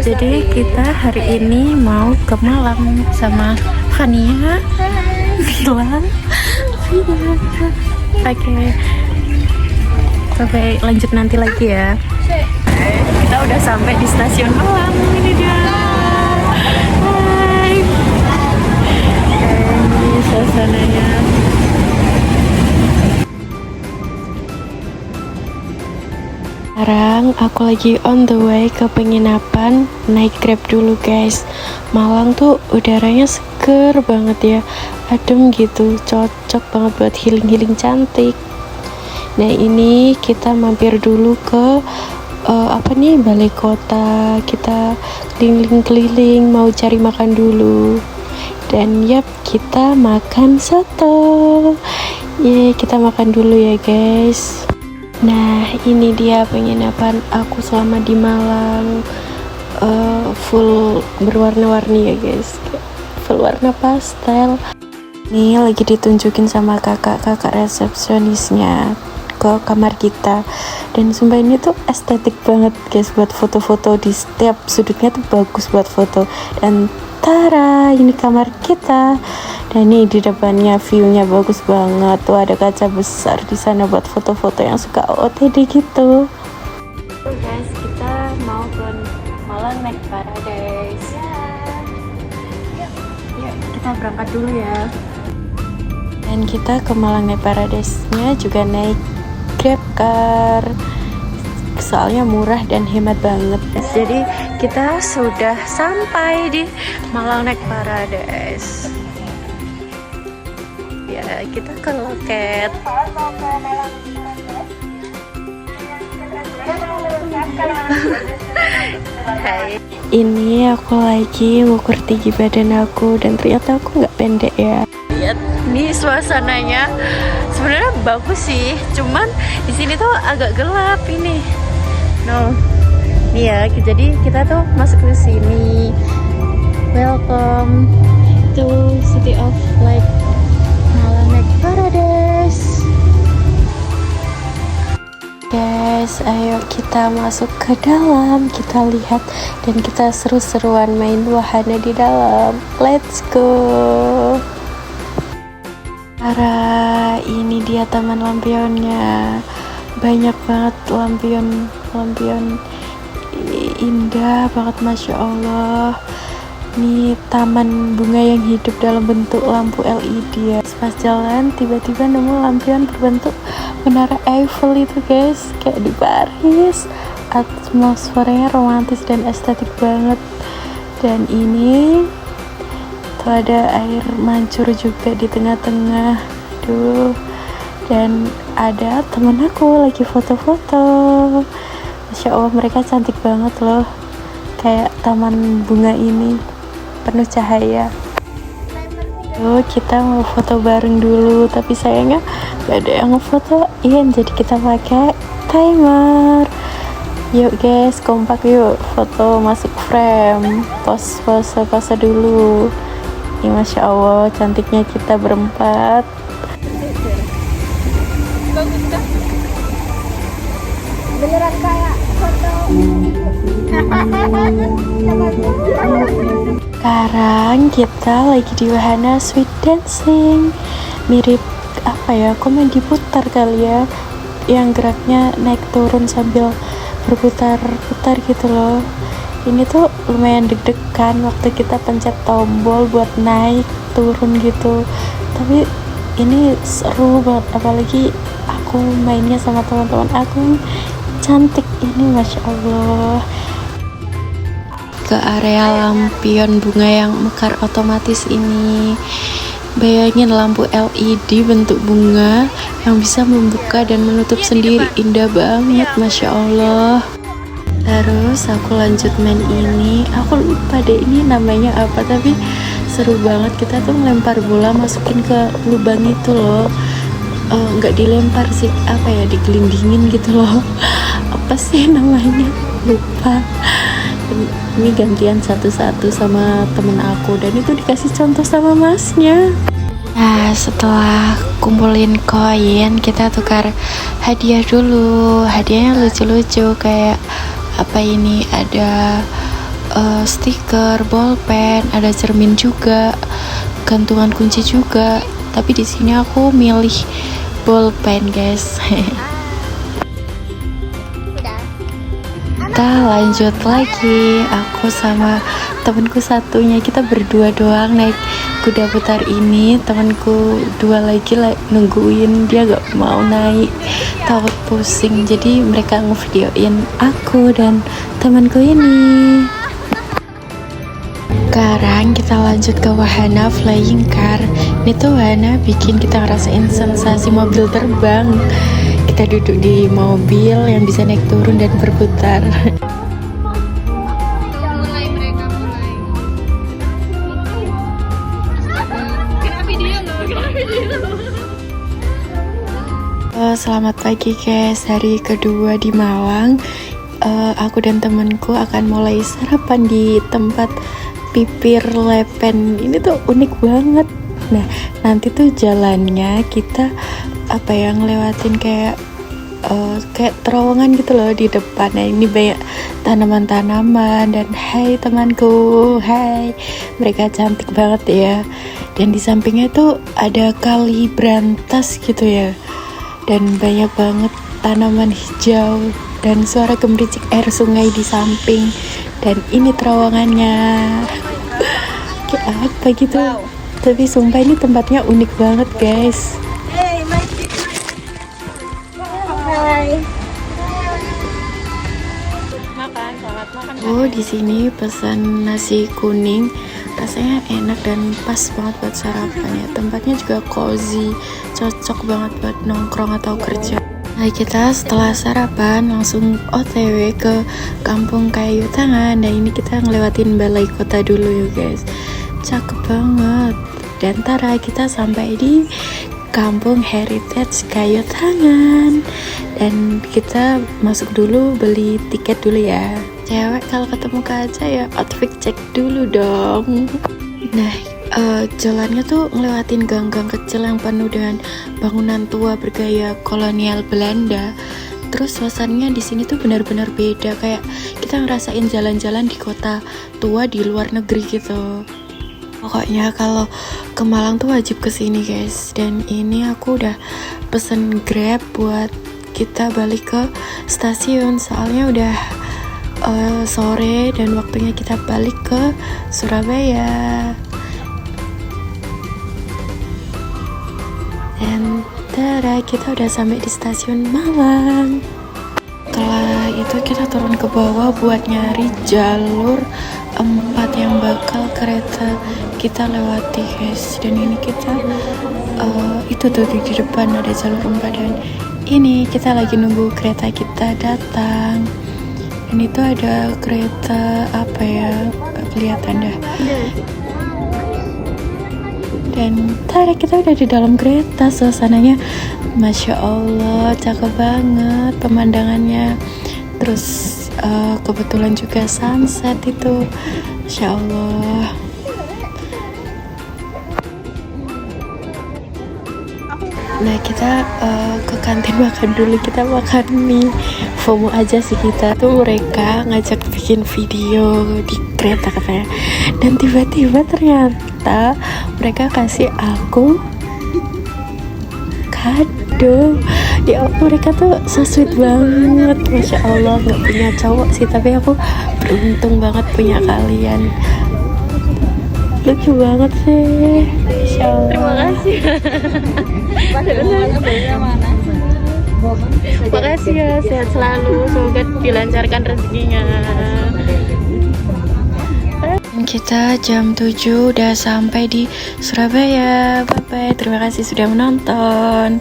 Jadi kita hari ini mau ke Malang sama Fania, Gilang. Oke, sampai lanjut nanti lagi ya. Kita udah sampai di stasiun Malang. Ini dia. Hai. Ini suasananya. Sekarang aku lagi on the way ke penginapan, naik Grab dulu guys. Malang tuh udaranya seger banget ya, adem gitu, cocok banget buat healing-healing cantik. Nah ini kita mampir dulu ke balai kota. Kita keliling-keliling mau cari makan dulu. Dan yap, kita makan soto. Kita makan dulu ya guys. Nah ini dia penginapan aku selama di Malang. Full berwarna-warni ya guys, full warna pastel. Ini lagi ditunjukin sama kakak resepsionisnya ke kamar kita. Dan sumpah ini tuh estetik banget guys buat foto-foto, di setiap sudutnya tuh bagus buat foto. Dan tara, ini kamar kita. Dan ini di depannya view-nya bagus banget. Tuh ada kaca besar di sana buat foto-foto yang suka OTD gitu. Tuh guys, kita mau ke Malang naik Paradise. Yuk, kita berangkat dulu ya. Dan kita ke Malang naik Paradise-nya juga naik Grab Car. Soalnya murah dan hemat banget. Jadi kita sudah sampai di Malang naik Paradise. Ya, kita ke loket. Hai. Ini aku lagi ngukur tinggi badan aku dan ternyata aku nggak pendek ya. Lihat, nih suasananya sebenarnya bagus sih, cuman di sini tuh agak gelap ini. No, nih ya, jadi kita tuh masuk ke sini. Welcome to City of Light Malang naik Paradise. Guys, ayo kita masuk ke dalam, kita lihat dan kita seru-seruan main wahana di dalam. Let's go. Ini dia taman lampionnya. Banyak banget lampion indah banget, masya Allah. Ini taman bunga yang hidup dalam bentuk lampu LED ya. Pas jalan tiba-tiba nemu lampion berbentuk menara Eiffel itu guys, kayak di Paris. Atmosfernya romantis dan estetik banget. Dan ini tuh ada air mancur juga di tengah-tengah. Duh. Dan ada temen aku lagi foto-foto. Masya Allah, mereka cantik banget loh. Kayak taman bunga ini penuh cahaya. Tuh, kita mau foto bareng dulu, tapi sayangnya gak ada yang fotoin, jadi kita pakai timer. Yuk guys, kompak yuk, foto masuk frame, pose dulu. Ini masya Allah, cantiknya kita berempat. Beneran kayak foto. Sekarang kita lagi di wahana sweet dancing, mirip apa ya, komedi putar kali ya, yang geraknya naik turun sambil berputar-putar gitu loh. Ini tuh lumayan deg-degan waktu kita pencet tombol buat naik turun gitu, tapi ini seru banget, apalagi aku mainnya sama teman-teman aku cantik ini, masya Allah. Ke area lampion bunga yang mekar otomatis ini. Bayangin lampu LED bentuk bunga yang bisa membuka dan menutup sendiri, indah banget, masya Allah. Terus aku lanjut main ini, aku lupa deh ini namanya apa, tapi seru banget. Kita tuh melempar bola masukin ke lubang itu loh. Nggak dilempar sih, apa ya, digelindingin gitu loh. Apa sih namanya, lupa. Ini gantian satu-satu sama temen aku, dan itu dikasih contoh sama masnya. Nah, setelah kumpulin koin, kita tukar hadiah dulu. Hadiahnya lucu-lucu, kayak apa ini, ada stiker, bolpen, ada cermin juga, gantungan kunci juga. Tapi di sini aku milih bolpen, guys. Kita lanjut lagi. Aku sama temanku satunya, kita berdua doang naik kuda putar ini. Temanku dua lagi nungguin, dia gak mau naik, takut pusing. Jadi mereka ngevideoin aku dan temanku ini. Sekarang kita lanjut ke wahana flying car. Ini tuh wahana bikin kita ngerasain sensasi mobil terbang. Kita duduk di mobil yang bisa naik turun dan berputar. Selamat pagi guys, hari kedua di Malang. Aku dan temanku akan mulai sarapan di tempat Pipir Lepen. Ini tuh unik banget. Nah, nanti tuh jalannya kita ngelewatin kayak terowongan gitu loh di depan. Nah, ini banyak tanaman-tanaman dan hai temanku, hai, mereka cantik banget ya. Dan di sampingnya tuh ada kali berantas gitu ya, dan banyak banget tanaman hijau dan suara gemericik air sungai di samping. Dan ini terowongannya. Kayak apa gitu. Wow. Tapi sumpah ini tempatnya unik banget guys. Oh, di sini pesan nasi kuning, rasanya enak dan pas banget buat sarapan ya. Tempatnya juga cozy, cocok banget buat nongkrong atau kerja. Nah, kita setelah sarapan langsung OTW ke Kampung Kayu Tangan. Nah, ini kita ngelewatin balai kota dulu ya guys. Cakep banget. Dan tara kita sampai di Kampung Heritage Kayu Tangan. Dan kita masuk dulu, beli tiket dulu ya. Cewek kalau ketemu kaca ya outfit cek dulu dong. Nah, jalannya tuh ngelewatin gang-gang kecil yang penuh dengan bangunan tua bergaya kolonial Belanda. Terus suasananya di sini tuh benar-benar beda, kayak kita ngerasain jalan-jalan di kota tua di luar negeri gitu. Pokoknya kalau ke Malang tuh wajib kesini guys. Dan ini aku udah pesen Grab buat kita balik ke stasiun, soalnya udah sore dan waktunya kita balik ke Surabaya. Dan tada, kita udah sampai di stasiun Malang. Setelah itu kita turun ke bawah buat nyari jalur 4 yang bakal kereta kita lewati guys. Dan ini kita itu tuh di depan ada jalur 4 dan ini kita lagi nunggu kereta kita datang. Dan itu ada kereta apa ya, gak kelihatan dah. Dan tada, kita udah di dalam kereta. Suasananya Masya Allah, cakep banget pemandangannya. Terus kebetulan juga sunset itu, Masya Allah. Nah, kita ke kantin makan dulu. Kita makan mie. FOMO aja sih kita tuh, mereka ngajak bikin video di kereta katanya. Dan tiba-tiba ternyata mereka kasih aku kado. Ya Allah, mereka tuh so sweet banget. Masya Allah, gak punya cowok sih, tapi aku beruntung banget punya kalian. Lucu banget sih, Masya Allah. Terima kasih. Makasih ya, sehat selalu, semoga dilancarkan rezekinya. Kita jam 7 udah sampai di Surabaya. Bye bye, terima kasih sudah menonton.